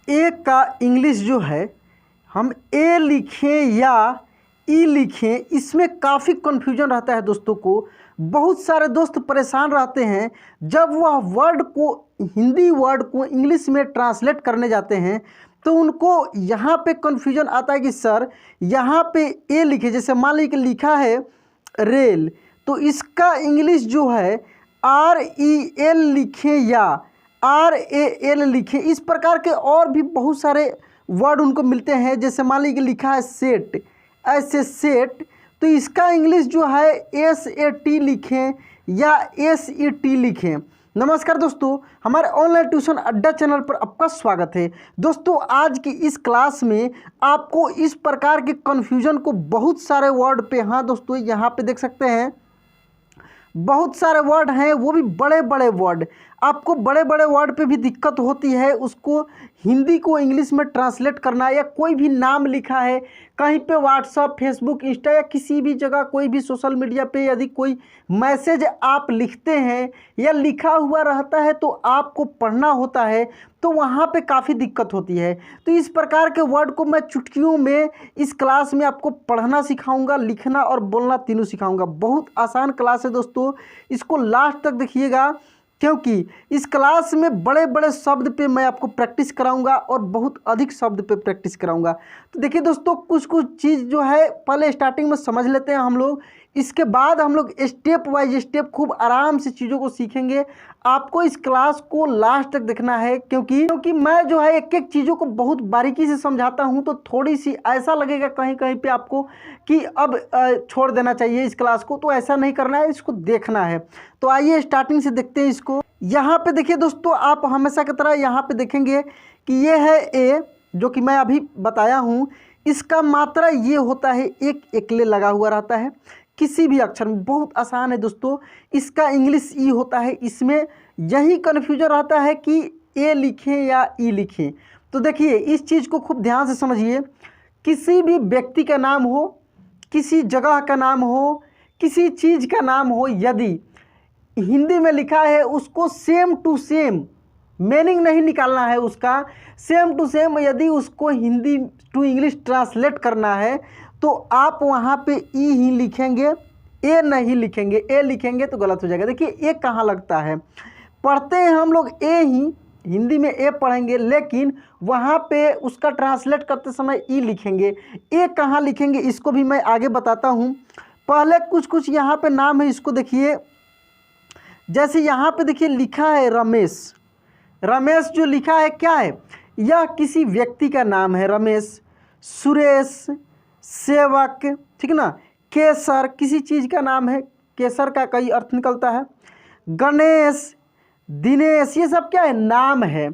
ए का इंग्लिश जो है हम ए लिखें या ई लिखें, इसमें काफ़ी कन्फ्यूजन रहता है दोस्तों को। बहुत सारे दोस्त परेशान रहते हैं जब वह वर्ड को, हिंदी वर्ड को इंग्लिश में ट्रांसलेट करने जाते हैं तो उनको यहाँ पे कन्फ्यूजन आता है कि सर यहाँ पे ए लिखे, जैसे मान लीजिए कि लिखा है रेल, तो इसका इंग्लिश जो है REL लिखें या RAL लिखें। इस प्रकार के और भी बहुत सारे वर्ड उनको मिलते हैं। जैसे मान लीजिए लिखा है सेट, ऐसे सेट, तो इसका इंग्लिश जो है SAT लिखें या SET लिखें। नमस्कार दोस्तों, हमारे ऑनलाइन ट्यूशन अड्डा चैनल पर आपका स्वागत है। दोस्तों आज की इस क्लास में आपको इस प्रकार के कन्फ्यूजन को बहुत सारे वर्ड पे, हाँ दोस्तों यहाँ पे देख सकते हैं बहुत सारे वर्ड हैं, वो भी बड़े बड़े वर्ड। आपको बड़े बड़े वर्ड पे भी दिक्कत होती है उसको हिंदी को इंग्लिश में ट्रांसलेट करना, या कोई भी नाम लिखा है कहीं पे व्हाट्सअप, फेसबुक, इंस्टा या किसी भी जगह कोई भी सोशल मीडिया पे यदि कोई मैसेज आप लिखते हैं या लिखा हुआ रहता है तो आपको पढ़ना होता है, तो वहाँ पे काफ़ी दिक्कत होती है। तो इस प्रकार के वर्ड को मैं चुटकियों में इस क्लास में आपको पढ़ना सिखाऊंगा, लिखना और बोलना तीनों सिखाऊंगा। बहुत आसान क्लास है दोस्तों, इसको लास्ट तक देखिएगा क्योंकि इस क्लास में बड़े बड़े शब्द पे मैं आपको प्रैक्टिस कराऊंगा और बहुत अधिक शब्द पे प्रैक्टिस कराऊंगा। तो देखिए दोस्तों, कुछ कुछ चीज़ जो है पहले स्टार्टिंग में समझ लेते हैं हम लोग, इसके बाद हम लोग स्टेप वाइज स्टेप खूब आराम से चीज़ों को सीखेंगे। आपको इस क्लास को लास्ट तक देखना है क्योंकि मैं जो है एक एक चीज़ों को बहुत बारीकी से समझाता हूं, तो थोड़ी सी ऐसा लगेगा कहीं कहीं पे आपको कि अब छोड़ देना चाहिए इस क्लास को, तो ऐसा नहीं करना है, इसको देखना है। तो आइए स्टार्टिंग से देखते हैं इसको। यहाँ पे देखिए दोस्तों, आप हमेशा की तरह यहाँ पे देखेंगे कि ये है ए, जो कि मैं अभी बताया हूँ। इसका मात्रा ये होता है, एक एकले लगा हुआ रहता है किसी भी अक्षर में। बहुत आसान है दोस्तों। इसका इंग्लिश ई होता है। इसमें यही कन्फ्यूजन रहता है कि ए लिखें या ई लिखें। तो देखिए इस चीज़ को खूब ध्यान से समझिए। किसी भी व्यक्ति का नाम हो, किसी जगह का नाम हो, किसी चीज़ का नाम हो, यदि हिंदी में लिखा है उसको सेम टू सेम, मीनिंग नहीं निकालना है उसका, सेम टू सेम यदि उसको हिंदी टू इंग्लिश ट्रांसलेट करना है तो आप वहाँ पे ई ही लिखेंगे, ए नहीं लिखेंगे। ए लिखेंगे तो गलत हो जाएगा। देखिए ए कहाँ लगता है, पढ़ते हैं हम लोग ए ही, हिंदी में ए पढ़ेंगे, लेकिन वहाँ पे उसका ट्रांसलेट करते समय ई लिखेंगे। ए कहाँ लिखेंगे इसको भी मैं आगे बताता हूँ। पहले कुछ कुछ यहाँ पे नाम है, इसको देखिए। जैसे यहाँ पे देखिए लिखा है रमेश। रमेश जो लिखा है क्या है, यह किसी व्यक्ति का नाम है। रमेश, सुरेश, सेवक, ठीक ना। केसर किसी चीज़ का नाम है, केसर का कई अर्थ निकलता है। गणेश, दिनेश, ये सब क्या है, नाम है।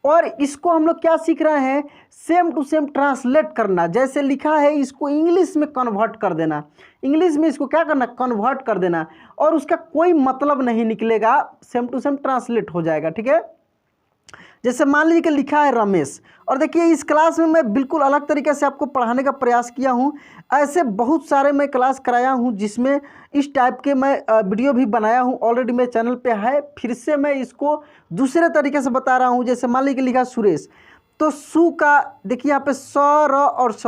और इसको हम लोग क्या सीख रहे हैं, सेम टू सेम ट्रांसलेट करना। जैसे लिखा है इसको इंग्लिश में कन्वर्ट कर देना, इंग्लिश में इसको क्या करना, कन्वर्ट कर देना, और उसका कोई मतलब नहीं निकलेगा, सेम टू सेम ट्रांसलेट हो जाएगा। ठीक है। जैसे मान लीजिए कि लिखा है रमेश, और देखिए इस क्लास में मैं बिल्कुल अलग तरीके से आपको पढ़ाने का प्रयास किया हूँ। ऐसे बहुत सारे मैं क्लास कराया हूँ जिसमें इस टाइप के मैं वीडियो भी बनाया हूँ, ऑलरेडी मेरे चैनल पे है। फिर से मैं इसको दूसरे तरीके से बता रहा हूँ। जैसे मान लीजिए कि लिखा सुरेश, तो सु का देखिए यहाँ पे स, र और स,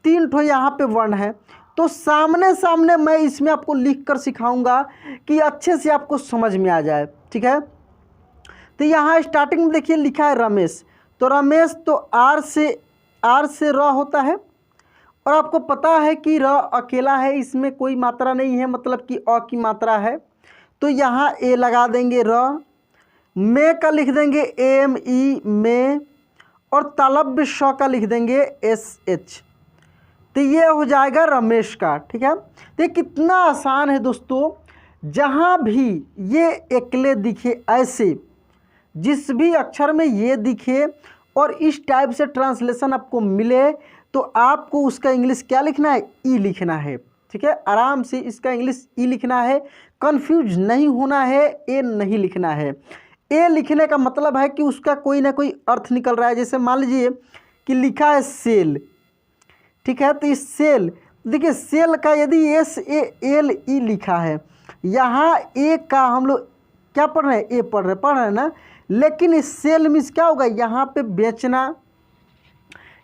तीन ठो यहाँ पे वर्ण है। तो सामने सामने मैं इसमें आपको लिख कर सिखाऊँगा कि अच्छे से आपको समझ में आ जाए। ठीक है। तो यहाँ स्टार्टिंग में देखिए लिखा है रमेश, तो रमेश तो आर से र होता है, और आपको पता है कि र अकेला है, इसमें कोई मात्रा नहीं है, मतलब कि अ की मात्रा है। तो यहाँ ए लगा देंगे र, में का लिख देंगे ME में, और तालव्य श का लिख देंगे SH। तो ये हो जाएगा रमेश का। ठीक है। तो ये कितना आसान है दोस्तों। जहाँ भी ये एकले दिखे, ऐसे जिस भी अक्षर में ये दिखे और इस टाइप से ट्रांसलेशन आपको मिले, तो आपको उसका इंग्लिश क्या लिखना है, ई लिखना है। ठीक है। आराम से इसका इंग्लिश ई लिखना है, कंफ्यूज नहीं होना है, ए नहीं लिखना है। ए लिखने का मतलब है कि उसका कोई ना कोई अर्थ निकल रहा है। जैसे मान लीजिए कि लिखा है सेल, ठीक है। तो इस सेल, देखिए सेल का यदि SALE लिखा है, यहाँ ए का हम लोग क्या पढ़ रहे हैं, ए पढ़ रहे हैं ना, लेकिन सेल मीन्स क्या होगा, यहाँ पे बेचना,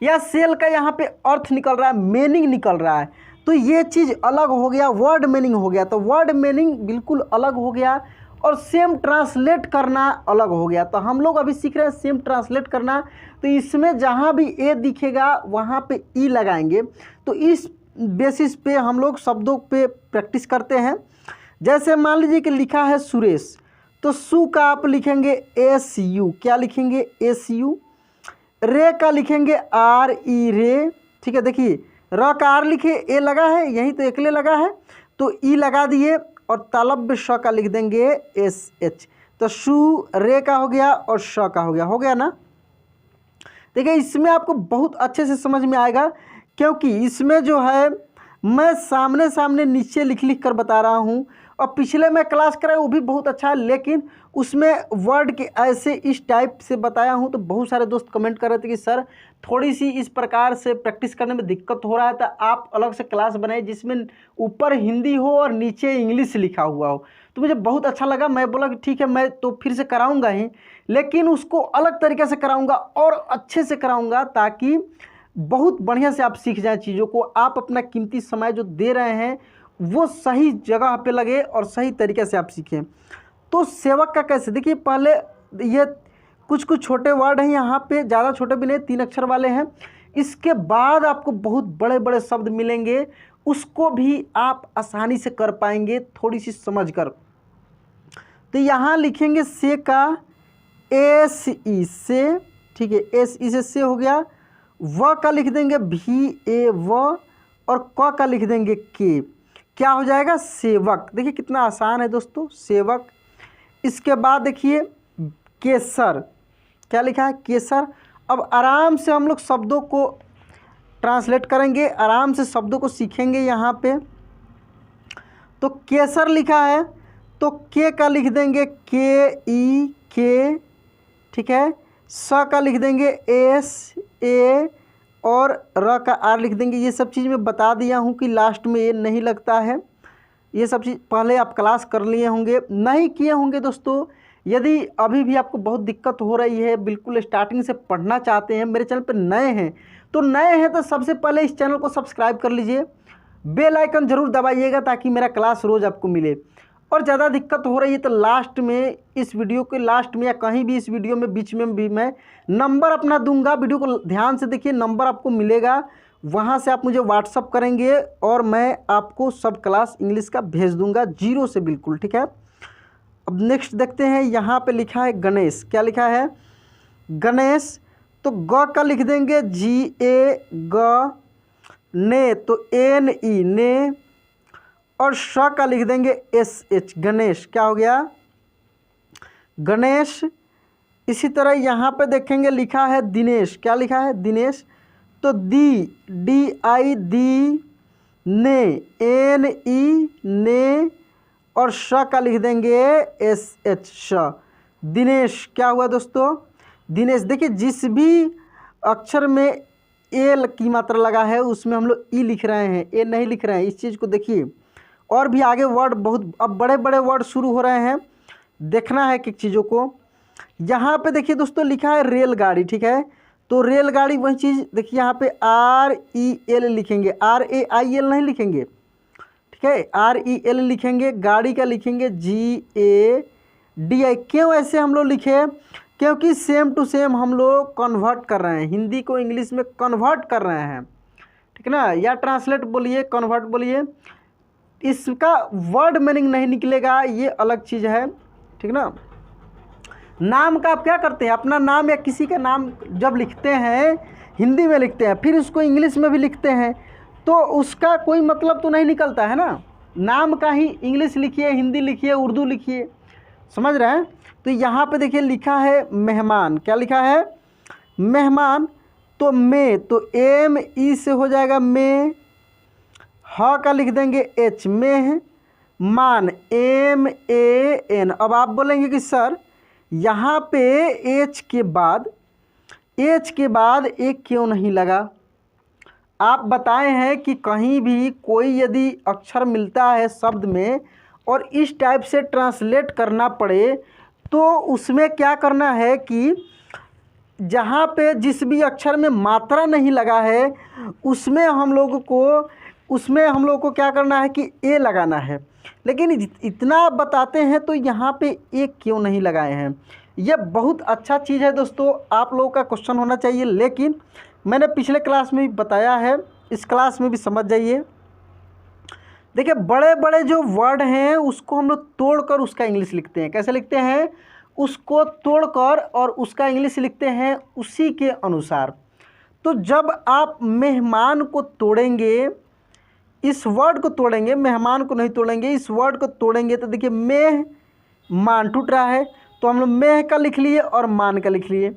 या सेल का यहाँ पे अर्थ निकल रहा है, मीनिंग निकल रहा है, तो ये चीज़ अलग हो गया, वर्ड मीनिंग हो गया। तो वर्ड मीनिंग बिल्कुल अलग हो गया और सेम ट्रांसलेट करना अलग हो गया। तो हम लोग अभी सीख रहे हैं सेम ट्रांसलेट करना। तो इसमें जहाँ भी ए दिखेगा वहाँ पे ई लगाएंगे। तो इस बेसिस पे हम लोग शब्दों पे प्रैक्टिस करते हैं। जैसे मान लीजिए कि लिखा है सुरेश, तो सु का आप लिखेंगे एस यू, क्या लिखेंगे एस यू। रे का लिखेंगे आर ई रे, ठीक है। देखिए र का आर लिखे, ए लगा है, यहीं तो एकले लगा है तो ई लगा दिए, और तालब्य श का लिख देंगे एस एच। तो शु रे का हो गया और श का हो गया ना। देखिए इसमें आपको बहुत अच्छे से समझ में आएगा, क्योंकि इसमें जो है मैं सामने सामने नीचे लिख लिख कर बता रहा हूँ। और पिछले मैं क्लास कराया वो भी बहुत अच्छा है, लेकिन उसमें वर्ड के ऐसे इस टाइप से बताया हूँ। तो बहुत सारे दोस्त कमेंट कर रहे थे कि सर थोड़ी सी इस प्रकार से प्रैक्टिस करने में दिक्कत हो रहा है, तो आप अलग से क्लास बनाए जिसमें ऊपर हिंदी हो और नीचे इंग्लिश लिखा हुआ हो। तो मुझे बहुत अच्छा लगा, मैं बोला कि ठीक है मैं तो फिर से कराऊंगा ही, लेकिन उसको अलग तरीके से कराऊंगा और अच्छे से कराऊंगा, ताकि बहुत बढ़िया से आप सीख जाएं चीज़ों को। आप अपना कीमती समय जो दे रहे हैं वो सही जगह पे लगे और सही तरीके से आप सीखें। तो सेवक का कैसे, देखिए पहले ये कुछ कुछ छोटे वर्ड हैं यहाँ पे, ज़्यादा छोटे भी नहीं, 3 अक्षर वाले हैं। इसके बाद आपको बहुत बड़े बड़े शब्द मिलेंगे, उसको भी आप आसानी से कर पाएंगे थोड़ी सी समझ कर। तो यहाँ लिखेंगे से का एस ई से, ठीक है, एस ई से हो गया। व का लिख देंगे भी ए व, और क का लिख देंगे के, क्या हो जाएगा सेवक। देखिए कितना आसान है दोस्तों, सेवक। इसके बाद देखिए केसर, क्या लिखा है केसर। अब आराम से हम लोग शब्दों को ट्रांसलेट करेंगे, आराम से शब्दों को सीखेंगे यहाँ पे। तो केसर लिखा है तो के का लिख देंगे के ई के, ठीक है। स का लिख देंगे एस ए, और र का आर लिख देंगे। ये सब चीज़ मैं बता दिया हूँ कि लास्ट में ये नहीं लगता है, ये सब चीज़ पहले आप क्लास कर लिए होंगे, नहीं किए होंगे दोस्तों। यदि अभी भी आपको बहुत दिक्कत हो रही है, बिल्कुल स्टार्टिंग से पढ़ना चाहते हैं, मेरे चैनल पर नए हैं, तो नए हैं तो सबसे पहले इस चैनल को सब्सक्राइब कर लीजिए, बेल आइकन ज़रूर दबाइएगा ताकि मेरा क्लास रोज़ आपको मिले। और ज़्यादा दिक्कत हो रही है तो लास्ट में, इस वीडियो के लास्ट में या कहीं भी इस वीडियो में बीच में भी मैं नंबर अपना दूंगा, वीडियो को ध्यान से देखिए, नंबर आपको मिलेगा, वहाँ से आप मुझे व्हाट्सअप करेंगे और मैं आपको सब क्लास इंग्लिश का भेज दूंगा 0 से बिल्कुल, ठीक है। अब नेक्स्ट देखते हैं, यहाँ पे लिखा है गणेश, क्या लिखा है गणेश। तो ग का लिख देंगे जी ए ग, ने तो एन ई ने, और श का लिख देंगे एस एच गणेश, क्या हो गया गणेश। इसी तरह यहाँ पे देखेंगे लिखा है दिनेश, क्या लिखा है दिनेश। तो डी आई दी, ने एन ई ने, और श का लिख देंगे एस एच श, दिनेश, क्या हुआ दोस्तों दिनेश। देखिए जिस भी अक्षर में ए की मात्रा लगा है उसमें हम लोग ई लिख रहे हैं, ए नहीं लिख रहे हैं, इस चीज़ को देखिए। और भी आगे वर्ड बहुत, अब बड़े बड़े वर्ड शुरू हो रहे हैं, देखना है कि चीज़ों को। यहाँ पे देखिए दोस्तों लिखा है रेलगाड़ी, ठीक है। तो रेलगाड़ी वही चीज़ देखिए, यहाँ पे आर ई एल लिखेंगे, आर ए आई एल नहीं लिखेंगे, ठीक है, आर ई एल लिखेंगे। गाड़ी का लिखेंगे जी ए डी आई। क्यों ऐसे हम लोग लिखे, क्योंकि सेम टू सेम हम लोग कन्वर्ट कर रहे हैं, हिंदी को इंग्लिश में कन्वर्ट कर रहे हैं, ठीक है ना, या ट्रांसलेट बोलिए कन्वर्ट बोलिए, इसका वर्ड मीनिंग नहीं निकलेगा, ये अलग चीज़ है, ठीक ना। नाम का आप क्या करते हैं, अपना नाम या किसी का नाम जब लिखते हैं हिंदी में लिखते हैं, फिर उसको इंग्लिश में भी लिखते हैं, तो उसका कोई मतलब तो नहीं निकलता है ना। नाम का ही इंग्लिश लिखिए, हिंदी लिखिए, उर्दू लिखिए, समझ रहे हैं। तो यहाँ पे देखिए लिखा है मेहमान, क्या लिखा है मेहमान। तो मे तो एम ई से हो जाएगा मे, ह का लिख देंगे एच में, मान एम ए एन। अब आप बोलेंगे कि सर यहाँ पे एच के बाद एक क्यों नहीं लगा। आप बताए हैं कि कहीं भी कोई यदि अक्षर मिलता है शब्द में और इस टाइप से ट्रांसलेट करना पड़े तो उसमें क्या करना है कि जहाँ पे जिस भी अक्षर में मात्रा नहीं लगा है उसमें हम लोगों को क्या करना है कि ए लगाना है। लेकिन इतना आप बताते हैं तो यहाँ पे ए क्यों नहीं लगाए हैं? यह बहुत अच्छा चीज़ है दोस्तों, आप लोगों का क्वेश्चन होना चाहिए, लेकिन मैंने पिछले क्लास में भी बताया है, इस क्लास में भी समझ जाइए। देखिए बड़े बड़े जो वर्ड हैं उसको हम लोग तोड़कर उसका इंग्लिश लिखते हैं। कैसे लिखते हैं? उसको तोड़कर और उसका इंग्लिश लिखते हैं उसी के अनुसार। तो जब आप मेहमान को तोड़ेंगे, इस वर्ड को तोड़ेंगे, मेहमान को नहीं तोड़ेंगे, इस वर्ड को तोड़ेंगे, तो देखिए मेह मान टूट रहा है, तो हम लोग मेह का लिख लिए और मान का लिख लिए।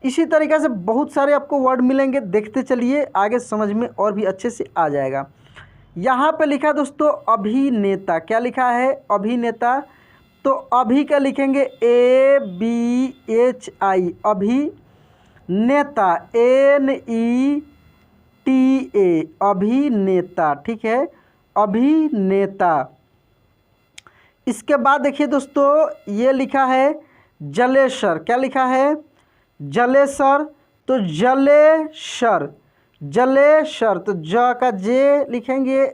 इसी तरीक़े से बहुत सारे आपको वर्ड मिलेंगे, देखते चलिए, आगे समझ में और भी अच्छे से आ जाएगा। यहाँ पे लिखा दोस्तों अभिनेता, क्या लिखा है? अभिनेता। तो अभी का लिखेंगे ABHI, अभिनेता, NETA, अभिनेता, ठीक है, अभिनेता। इसके बाद देखिए दोस्तों ये लिखा है जलेसर, क्या लिखा है? जलेसर। तो जलेसर, जलेसर, तो ज का जे लिखेंगे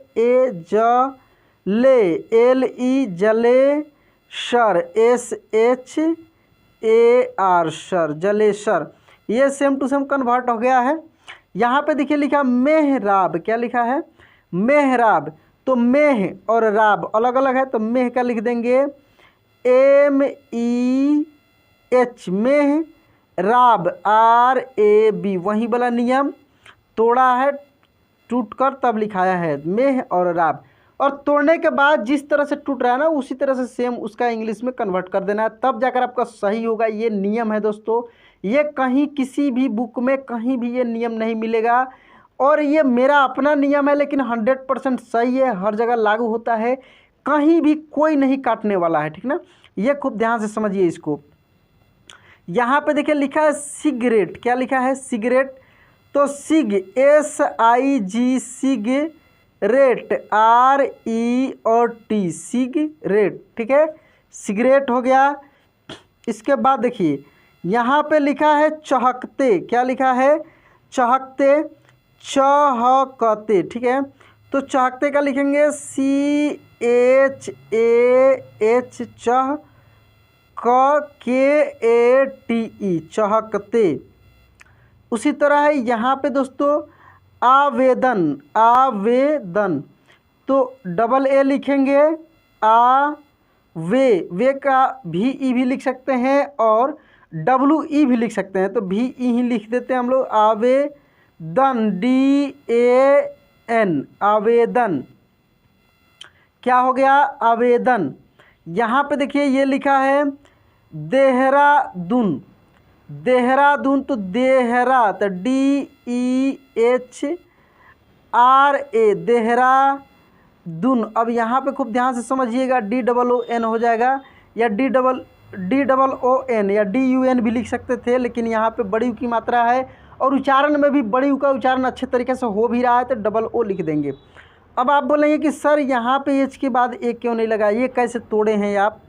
LE Jalesar, SHAR sir, Jalesar. ये सेम टू सेम कन्वर्ट हो गया है। यहाँ पे देखिए लिखा मेहराब, क्या लिखा है? मेहराब। तो मेह और राब अलग अलग है, तो मेह का लिख देंगे MEH, मेह। राब RAB, वही वाला नियम, तोड़ा है टूट कर तब लिखाया है, मेह और राब। और तोड़ने के बाद जिस तरह से टूट रहा है ना उसी तरह से सेम उसका इंग्लिश में कन्वर्ट कर देना है, तब जाकर आपका सही होगा। ये नियम है दोस्तों, ये कहीं किसी भी बुक में कहीं भी ये नियम नहीं मिलेगा, और ये मेरा अपना नियम है, लेकिन 100% सही है, हर जगह लागू होता है, कहीं भी कोई नहीं काटने वाला है, ठीक ना। ये खूब ध्यान से समझिए इसको। यहाँ पे देखिए लिखा है सिगरेट, क्या लिखा है? सिगरेट। तो सिग SIG, सिगरेट, RET, सिगरेट, ठीक है, सिगरेट हो गया। इसके बाद देखिए यहाँ पे लिखा है चहकते, क्या लिखा है? चहकते, चहकते, ठीक है। तो चहकते का लिखेंगे CHAH, चह KATE, चहकते। उसी तरह है यहाँ पे दोस्तों आवेदन, आवेदन, तो DA लिखेंगे वे का VE भी लिख सकते हैं और WE भी लिख सकते हैं, तो VE ही लिख देते हैं हम लोग। आवेदन, DAN, आवेदन, क्या हो गया? आवेदन। यहाँ पे देखिए ये लिखा है देहरादून, देहरादून, तो देहरा, तो DEHRA, देहरादून। अब यहाँ पे खूब ध्यान से समझिएगा, DOON हो जाएगा, या DOON या DUN भी लिख सकते थे, लेकिन यहाँ पे बड़ी U की मात्रा है और उच्चारण में भी बड़ी U का उच्चारण अच्छे तरीके से हो भी रहा है, तो DO लिख देंगे। अब आप बोलेंगे कि सर यहाँ पे H के बाद A क्यों नहीं लगा, ये कैसे तोड़े हैं आप?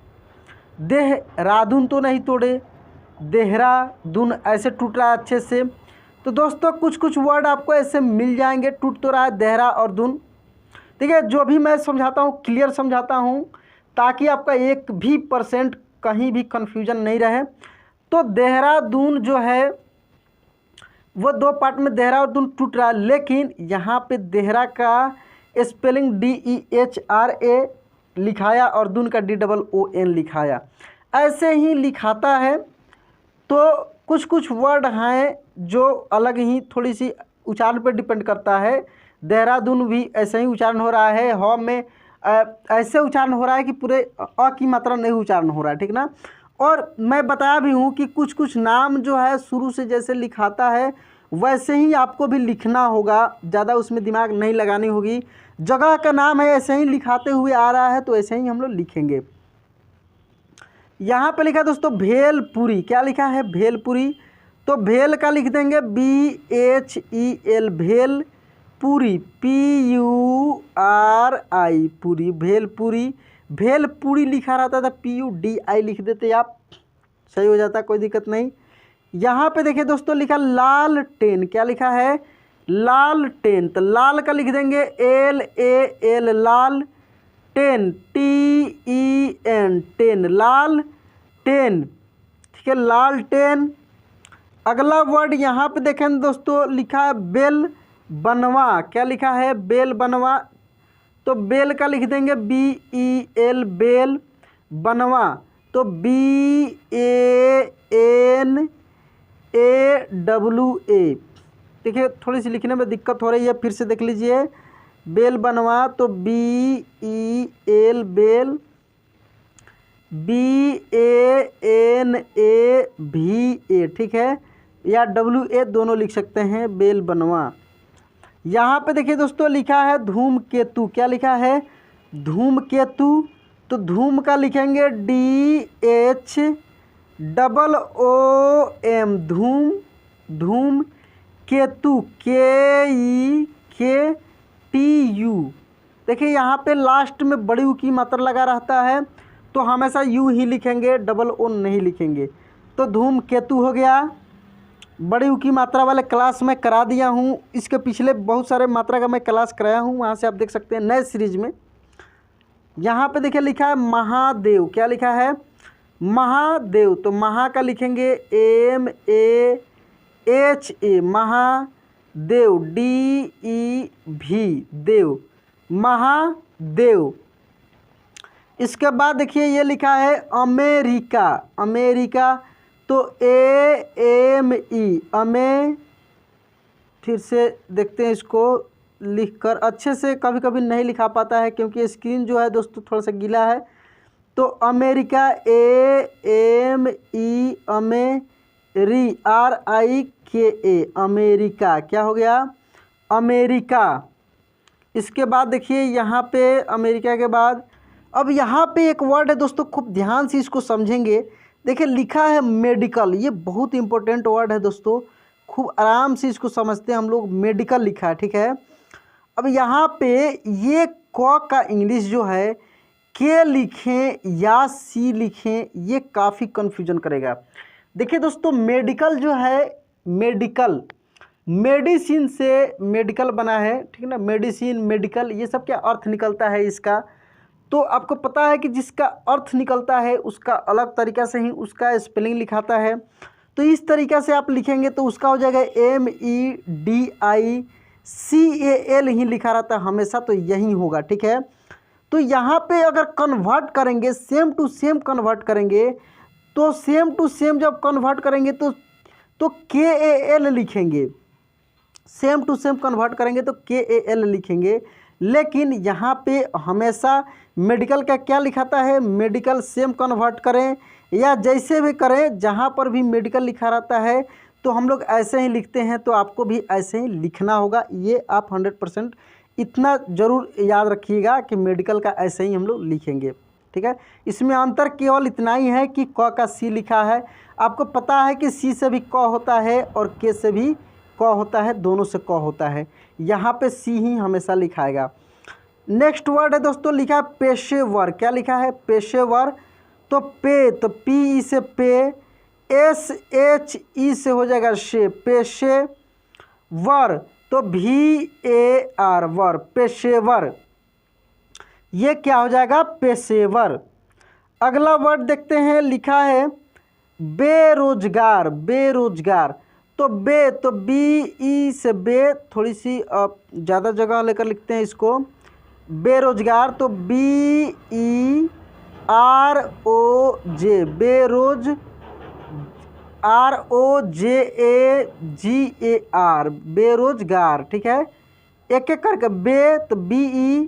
देहरादून तो नहीं तोड़े, देहरादून ऐसे टूट रहा है अच्छे से। तो दोस्तों कुछ कुछ वर्ड आपको ऐसे मिल जाएंगे, टूट तो रहा है देहरा और दून, ठीक है। जो भी मैं समझाता हूँ क्लियर समझाता हूँ, ताकि आपका 1% कहीं भी कन्फ्यूजन नहीं रहे। तो देहरादून जो है वो दो पार्ट में देहरा और दून टूट रहा है, लेकिन यहाँ पे देहरा का स्पेलिंग DEHRA लिखाया और दून का DOON लिखाया, ऐसे ही लिखाता है। तो कुछ कुछ वर्ड हैं जो अलग ही थोड़ी सी उच्चारण पर डिपेंड करता है। देहरादून भी ऐसे ही उच्चारण हो रहा है, ह में ऐसे उच्चारण हो रहा है कि पूरे अ की मात्रा नहीं उच्चारण हो रहा है, ठीक ना। और मैं बताया भी हूँ कि कुछ कुछ नाम जो है शुरू से जैसे लिखाता है वैसे ही आपको भी लिखना होगा, ज़्यादा उसमें दिमाग नहीं लगानी होगी। जगह का नाम है ऐसे ही लिखाते हुए आ रहा है, तो ऐसे ही हम लोग लिखेंगे। यहाँ पे लिखा है दोस्तों भेलपुरी, क्या लिखा है? भेलपुरी। तो भेल का लिख देंगे BHEL, भेलपुरी, PURI, पूरी, भेलपुरी। भेलपुरी लिखा रहता था PUDI लिख देते आप, सही हो जाता, कोई दिक्कत नहीं। यहाँ पे देखिए दोस्तों लिखा लालटेन, क्या लिखा है? लालटेन। तो लाल का लिख देंगे LAL, लाल। टेन TEN, टेन, लाल टेन, ठीक है, लाल टेन। अगला वर्ड यहाँ पे देखें दोस्तों लिखा है बेल बनवा, क्या लिखा है? बेल बनवा। तो बेल का लिख देंगे BEL, बेल। बनवा तो BANAWA। देखिए थोड़ी सी लिखने में दिक्कत हो रही है, फिर से देख लीजिए। बेल बनवा तो BEL, बेल। BANAVA, ठीक है, या WA दोनों लिख सकते हैं, बेल बनवा। यहाँ पे देखिए दोस्तों लिखा है धूमकेतु, क्या लिखा है? धूमकेतु। तो धूम का लिखेंगे DHOOM, धूम। धूम केतु KEKTU। देखिए यहाँ पे लास्ट में बड़ी U की मात्रा लगा रहता है, तो हमेशा U ही लिखेंगे, डबल O नहीं लिखेंगे। तो धूम केतु हो गया। बड़ी U की मात्रा वाले क्लास में करा दिया हूँ, इसके पिछले बहुत सारे मात्रा का मैं क्लास कराया हूँ, वहाँ से आप देख सकते हैं नए सीरीज में। यहाँ पे देखिए लिखा है महादेव, क्या लिखा है? महादेव। तो महा का लिखेंगे MAHA, महादेव, DEV, देव, महादेव। इसके बाद देखिए ये लिखा है अमेरिका, अमेरिका। तो AME, फिर से देखते हैं इसको लिखकर, अच्छे से कभी कभी नहीं लिखा पाता है क्योंकि स्क्रीन जो है दोस्तों थोड़ा सा गीला है। तो अमेरिका AME, RIKA, अमेरिका, क्या हो गया? अमेरिका। इसके बाद देखिए यहाँ पे अमेरिका के बाद अब यहाँ पे एक वर्ड है दोस्तों, खूब ध्यान से इसको समझेंगे। देखिए लिखा है मेडिकल, ये बहुत इंपॉर्टेंट वर्ड है दोस्तों, खूब आराम से इसको समझते हैं हम लोग। मेडिकल लिखा है, ठीक है। अब यहाँ पे ये क का इंग्लिश जो है के लिखें या सी लिखें, ये काफ़ी कन्फ्यूजन करेगा। देखिए दोस्तों मेडिकल जो है, मेडिकल मेडिसिन से मेडिकल बना है, ठीक है ना। मेडिसिन, मेडिकल, ये सब क्या अर्थ निकलता है इसका, तो आपको पता है कि जिसका अर्थ निकलता है उसका अलग तरीक़ा से ही उसका स्पेलिंग लिखाता है। तो इस तरीक़ा से आप लिखेंगे तो उसका हो जाएगा MEDICAL ही लिखा रहता है हमेशा, तो यही होगा, ठीक है। तो यहाँ पे अगर कन्वर्ट करेंगे, सेम टू सेम कन्वर्ट करेंगे, तो सेम टू सेम जब कन्वर्ट करेंगे तो KAL लिखेंगे। सेम टू सेम कन्वर्ट करेंगे तो KAL लिखेंगे। लेकिन यहाँ पे हमेशा मेडिकल का क्या लिखाता है? मेडिकल सेम कन्वर्ट करें या जैसे भी करें, जहाँ पर भी मेडिकल लिखा रहता है तो हम लोग ऐसे ही लिखते हैं, तो आपको भी ऐसे ही लिखना होगा। ये आप 100% इतना ज़रूर याद रखिएगा कि मेडिकल का ऐसे ही हम लोग लिखेंगे, ठीक है। इसमें अंतर केवल इतना ही है कि क का सी लिखा है। आपको पता है कि सी से भी क होता है और के से भी क होता है, दोनों से क होता है। यहाँ पे सी ही हमेशा लिखाएगा। नेक्स्ट वर्ड है दोस्तों लिखा है पेशेवर, क्या लिखा है? पेशेवर। तो पे, तो PE से पे, SHE से हो जाएगा शे, पेशेवर। तो VAR, वर, पेशेवर, ये क्या हो जाएगा? पेशेवर। अगला वर्ड देखते हैं, लिखा है बेरोजगार, बेरोजगार। तो बे, तो BE से बे, थोड़ी सी ज़्यादा जगह लेकर लिखते हैं इसको, बेरोजगार। तो BEROJ, बेरोज, ROJAGAR, बेरोजगार, ठीक है। एक एक करके, बे तो BE,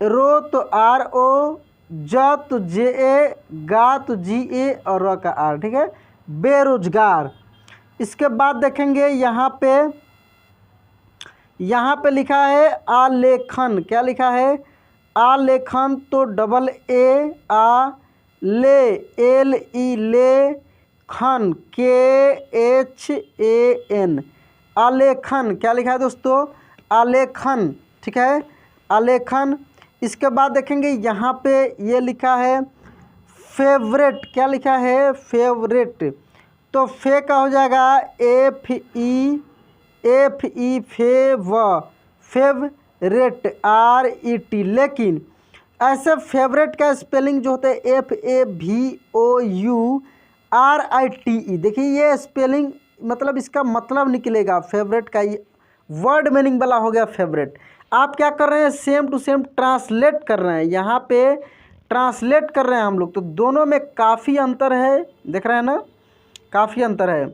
रो तो RO, ज तो JA, गा तो GA और र का R, ठीक है, बेरोजगार। इसके बाद देखेंगे यहाँ पे लिखा है आलेखन, क्या लिखा है? आलेखन। तो डबल A, आ, ले, LE, ले, खन, KHAN, आलेखन, क्या लिखा है दोस्तों? आलेखन, ठीक है, आलेखन। इसके बाद देखेंगे यहाँ पे ये लिखा है फेवरेट, क्या लिखा है फेवरेट, तो फे का हो जाएगा एफ ई फेवरेट RET। लेकिन ऐसे फेवरेट का स्पेलिंग जो होता है FAVOURITE। देखिए ये स्पेलिंग मतलब इसका मतलब निकलेगा फेवरेट का, ये वर्ड मीनिंग वाला हो गया फेवरेट। आप क्या कर रहे हैं, सेम टू सेम ट्रांसलेट कर रहे हैं, यहाँ पे ट्रांसलेट कर रहे हैं हम लोग, तो दोनों में काफ़ी अंतर है, देख रहे हैं ना, काफ़ी अंतर है।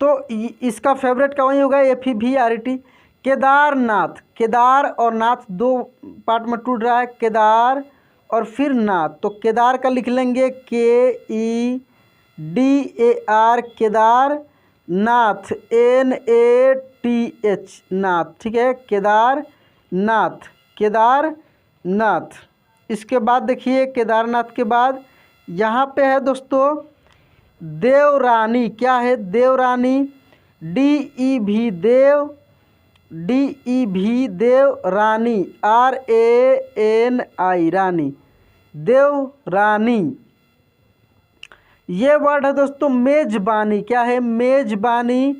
तो इसका फेवरेट का वही होगा FEVRET। केदारनाथ, केदार और नाथ दो पार्ट में टूट रहा है, केदार और फिर नाथ, तो केदार का लिख लेंगे KEDAR, केदार, नाथ NATH, नाथ, ठीक है, केदारनाथ, केदारनाथ। इसके बाद देखिए केदारनाथ के बाद यहाँ पे है दोस्तों देवरानी, क्या है देवरानी, DEV देव रानी, RANI रानी, देवरानी। ये वर्ड है दोस्तों मेजबानी, क्या है मेजबानी,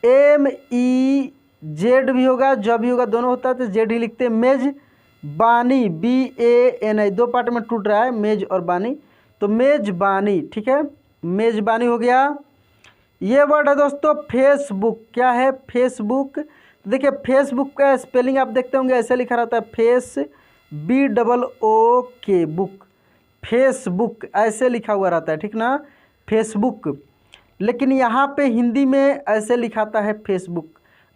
MEZ भी होगा, जब भी होगा, दोनों होता है तो जेड ही लिखते हैं, मेजबानी BANI, दो पार्ट में टूट रहा है मेज और बानी, तो मेजबानी, ठीक है, मेजबानी हो गया। ये वर्ड है दोस्तों फेसबुक, क्या है फेसबुक, देखिए फेसबुक का स्पेलिंग आप देखते होंगे ऐसे लिखा रहता है फेस BOOK बुक, फेसबुक ऐसे लिखा हुआ रहता है, ठीक ना, फेसबुक। लेकिन यहाँ पे हिंदी में ऐसे लिखाता है फेसबुक,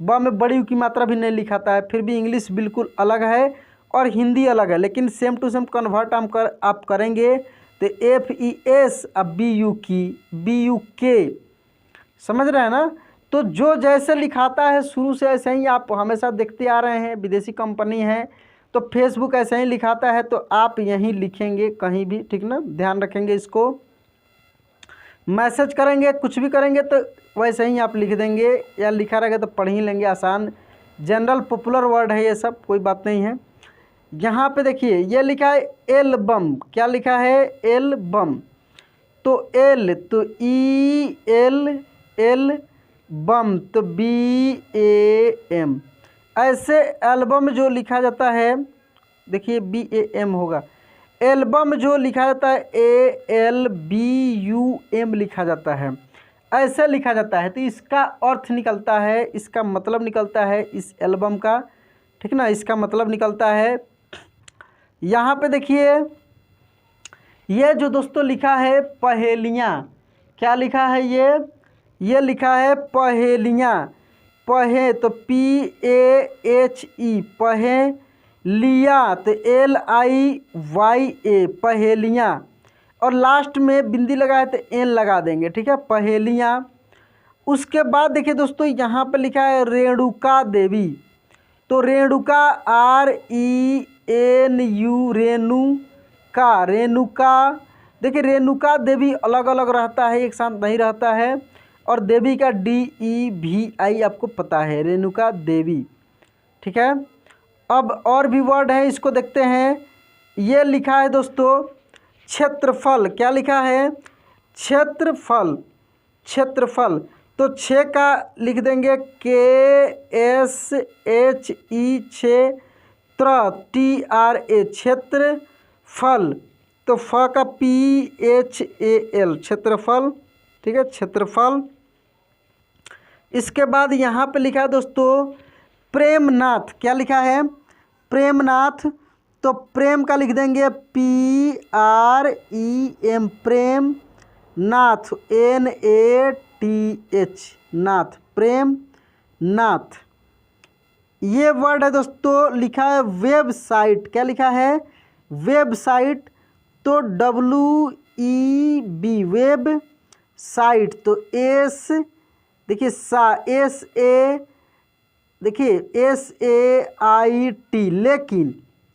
ब में बड़ी यू की मात्रा भी नहीं लिखाता है, फिर भी इंग्लिश बिल्कुल अलग है और हिंदी अलग है, लेकिन सेम टू सेम कन्वर्ट आप करेंगे तो FES अब BUK, समझ रहे हैं ना। तो जो जैसे लिखाता है शुरू से ऐसे ही आप हमेशा देखते आ रहे हैं, विदेशी कंपनी है तो फेसबुक ऐसे ही लिखाता है, तो आप यहीं लिखेंगे कहीं भी, ठीक ना, ध्यान रखेंगे इसको। मैसेज करेंगे कुछ भी करेंगे तो वैसे ही आप लिख देंगे, या लिखा रहेगा तो पढ़ ही लेंगे, आसान जनरल पॉपुलर वर्ड है ये सब, कोई बात नहीं है। यहाँ पे देखिए ये लिखा है एल्बम, क्या लिखा है एल्बम, तो एल तो EL बम तो BAM, ऐसे एल्बम जो लिखा जाता है देखिए BAM होगा, एल्बम जो लिखा जाता है ALBUM लिखा जाता है, ऐसे लिखा जाता है, तो इसका अर्थ निकलता है, इसका मतलब निकलता है इस एल्बम का, ठीक ना, इसका मतलब निकलता है। यहाँ पे देखिए ये जो दोस्तों लिखा है पहेलियाँ, क्या लिखा है ये लिखा है पहेलियाँ, पहे तो PAHE, पहे, लिया तो LIYA, पहेलियाँ, और लास्ट में बिंदी लगाए तो N लगा देंगे, ठीक है, पहेलियाँ। उसके बाद देखिए दोस्तों यहाँ पे लिखा है रेणुका देवी, तो रेणुका RENU, रेणुका, रेणुका, देखिए रेणुका देवी अलग अलग रहता है, एक साथ नहीं रहता है, और देवी का DEVI आपको पता है, रेणुका देवी, ठीक है। अब और भी वर्ड है, इसको देखते हैं। ये लिखा है दोस्तों क्षेत्रफल, क्या लिखा है क्षेत्रफल, क्षेत्रफल, तो छः का लिख देंगे KSHE, TRA, क्षेत्रफल, तो फ का PHAL, क्षेत्रफल, ठीक है, क्षेत्रफल। इसके बाद यहाँ पे लिखा है दोस्तों प्रेमनाथ, क्या लिखा है प्रेमनाथ, तो प्रेम का लिख देंगे PREM, प्रेम, नाथ NATH, नाथ, प्रेम नाथ। ये वर्ड है दोस्तों लिखा है वेबसाइट, क्या लिखा है वेबसाइट, तो WEB, वेब साइट, तो S देखिए देखिए SAIT,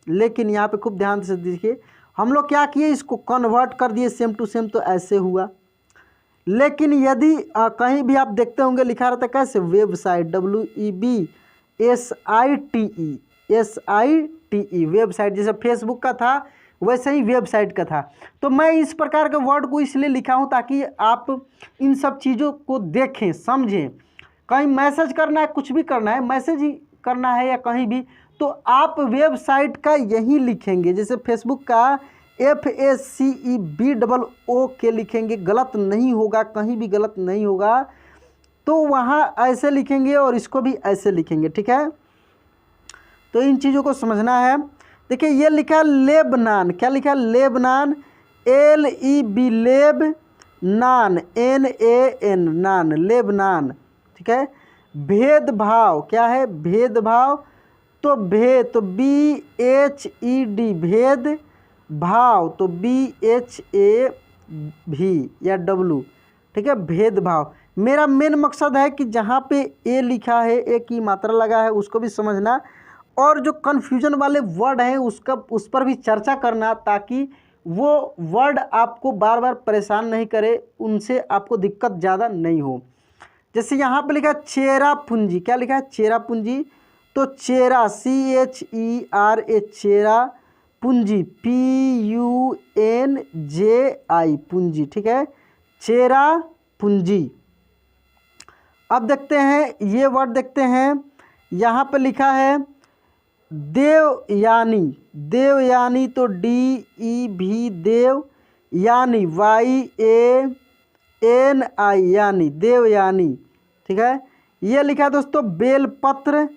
लेकिन यहाँ पे खूब ध्यान से देखिए, हम लोग क्या किए इसको कन्वर्ट कर दिए सेम टू सेम, तो ऐसे हुआ। लेकिन यदि कहीं भी आप देखते होंगे लिखा रहता है कैसे वेबसाइट, WEBSITE, वेबसाइट, जैसे फेसबुक का था वैसे ही वेबसाइट का था। तो मैं इस प्रकार के वर्ड को इसलिए लिखा हूँ ताकि आप इन सब चीज़ों को देखें, समझें। कहीं मैसेज करना है, कुछ भी करना है, मैसेज ही करना है या कहीं भी, तो आप वेबसाइट का यही लिखेंगे। जैसे फेसबुक का FACEBOO लिखेंगे, गलत नहीं होगा, कहीं भी गलत नहीं होगा। तो वहाँ ऐसे लिखेंगे और इसको भी ऐसे लिखेंगे, ठीक है। तो इन चीज़ों को समझना है। देखिए ये लिखा है लेबनान, क्या लिखा है? लेबनान, LEB लेब, नान NAN नान, लेबनान, ठीक है। भेदभाव, क्या है? भेदभाव, तो BHED भेद, भाव तो BHAV या W, ठीक है, भेदभाव। मेरा मेन मकसद है कि जहाँ पे ए लिखा है, ए की मात्रा लगा है, उसको भी समझना, और जो कन्फ्यूजन वाले वर्ड हैं उस पर भी चर्चा करना, ताकि वो वर्ड आपको बार बार परेशान नहीं करे, उनसे आपको दिक्कत ज़्यादा नहीं हो। जैसे यहाँ पे लिखा है चेरापूंजी, क्या लिखा है? चेरापूंजी, तो चेरा CHERA चेरा, पूंजी PUNJI पूंजी, ठीक है, चेरा पूंजी। अब देखते हैं ये वर्ड, देखते हैं यहाँ पे लिखा है देवयानी, देवयानी तो DEV देव, यानी YANI यानी, देवयानी, ठीक है। ये लिखा है दोस्तों बेलपत्र,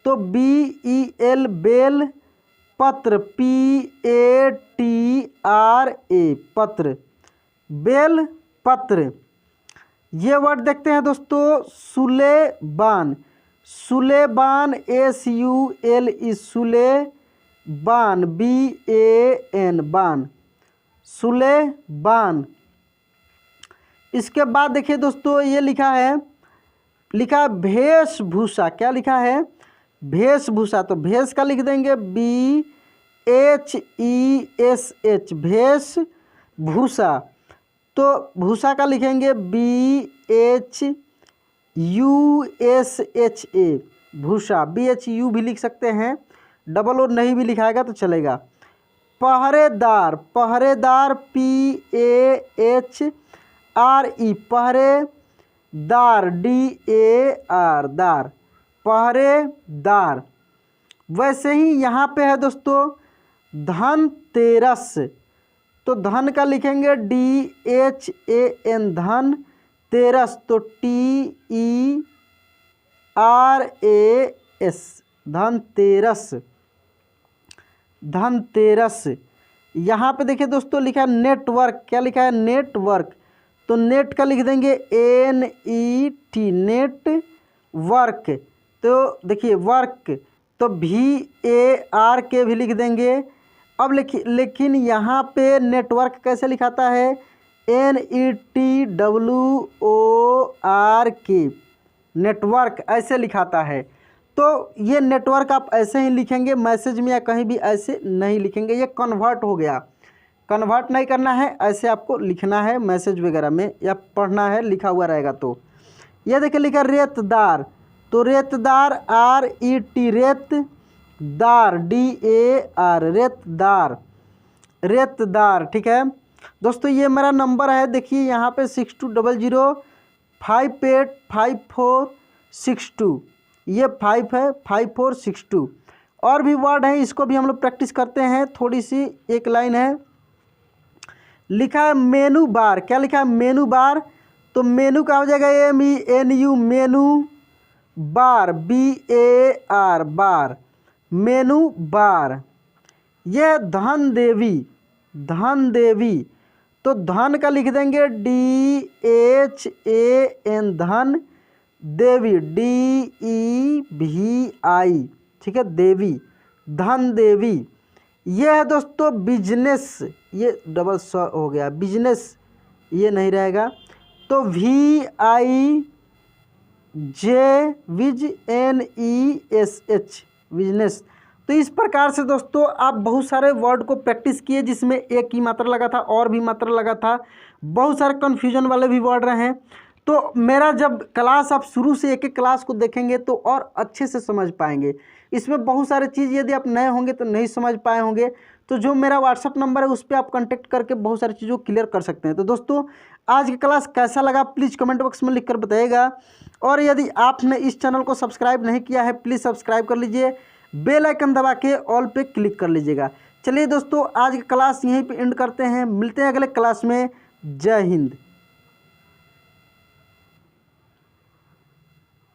तो BEL बेल, पत्र PATRA पत्र, बेल पत्र। ये वर्ड देखते हैं दोस्तों सुलेबान, सुलेबान SULE सुलेबान BAN बान, सुलेबान। इसके बाद देखिए दोस्तों ये लिखा है वेशभूषा, क्या लिखा है? वेशभूषा, तो भेष का लिख देंगे BHESH वेशभूषा, तो भूषा का लिखेंगे BHUSHA भूषा, BHU भी लिख सकते हैं, डबल और नहीं भी लिखाएगा तो चलेगा। पहरेदार, पहरेदार PAHRE पहरेदार DAR दार, पहरेदार। वैसे ही यहाँ पे है दोस्तों धनतेरस, तो धन का लिखेंगे DHAN धन, तेरस तो TERAS धनतेरस, धनतेरस। यहाँ पे देखिए दोस्तों लिखा है नेटवर्क, क्या लिखा है? नेटवर्क, तो नेट का लिख देंगे NET नेट वर्क, तो देखिए वर्क तो VARK भी लिख देंगे। अब लेकिन यहाँ पे नेटवर्क कैसे लिखाता है? NETWORK नेटवर्क ऐसे लिखाता है। तो ये नेटवर्क आप ऐसे ही लिखेंगे, मैसेज में या कहीं भी ऐसे नहीं लिखेंगे, ये कन्वर्ट हो गया। कन्वर्ट नहीं करना है, ऐसे आपको लिखना है मैसेज वगैरह में या पढ़ना है, लिखा हुआ रहेगा। तो ये देखिए लिखा रेतदार, तो रेतदार RET रेतदार DAR रेतदार, रेतदार, ठीक है दोस्तों। ये मेरा नंबर है, देखिए यहाँ पे 6200585462, ये 5 है 5462। और भी वर्ड हैं, इसको भी हम लोग प्रैक्टिस करते हैं। थोड़ी सी एक लाइन है, लिखा है मेनू बार, क्या लिखा है? मेनू बार, तो मेनू का हो जाएगा MENU मेनू, बार BAR बार, मेनू बार। यह धन देवी, धन देवी, तो धन का लिख देंगे DHAN धन, देवी DEVI, ठीक है, देवी, धन देवी। यह है दोस्तों बिजनेस, ये डबल स हो गया, बिजनेस ये नहीं रहेगा, तो VIJ विज NESH बिजनेस। तो इस प्रकार से दोस्तों आप बहुत सारे वर्ड को प्रैक्टिस किए, जिसमें एक की मात्रा लगा था और भी मात्रा लगा था, बहुत सारे कन्फ्यूजन वाले भी वर्ड रहे हैं। तो मेरा जब क्लास आप शुरू से एक एक क्लास को देखेंगे तो और अच्छे से समझ पाएंगे। इसमें बहुत सारी चीज़ यदि आप नए होंगे तो नहीं समझ पाए होंगे, तो जो मेरा व्हाट्सअप नंबर है उस पर आप कांटेक्ट करके बहुत सारी चीज़ों को क्लियर कर सकते हैं। तो दोस्तों आज की क्लास कैसा लगा प्लीज़ कमेंट बॉक्स में लिखकर बताइएगा। और यदि आपने इस चैनल को सब्सक्राइब नहीं किया है प्लीज़ सब्सक्राइब कर लीजिए, बेल आइकन दबा के ऑल पे क्लिक कर लीजिएगा। चलिए दोस्तों आज की क्लास यहीं पे एंड करते हैं, मिलते हैं अगले क्लास में। जय हिंद।